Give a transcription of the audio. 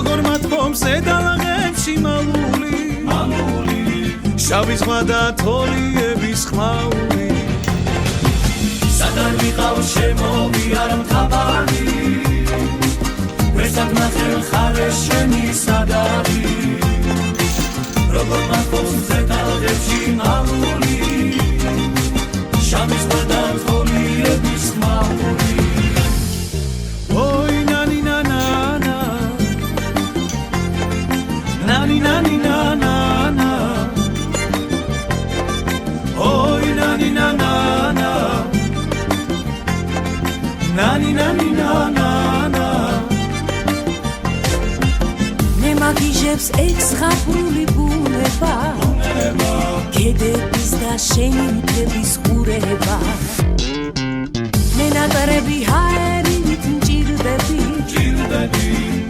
როგორ მათქომს ედალაღებში მალული შავი ზღვა და თოლიების ხმაური სადარ ვიყავ შემოვიარ მთავარი ვერსად ნახევ ხარე შენი სადარი როგორ მათქომს ედალაღებში მალული შავი ზღვა და თოლიების ხმაური Nani nani na na na Oi nani na na na Nani nani na na na Ne magijebs ex-ხაფრული ბუნება კედების და შენი მთების ხურება მე ნაკრები ჰაერით მჭირდები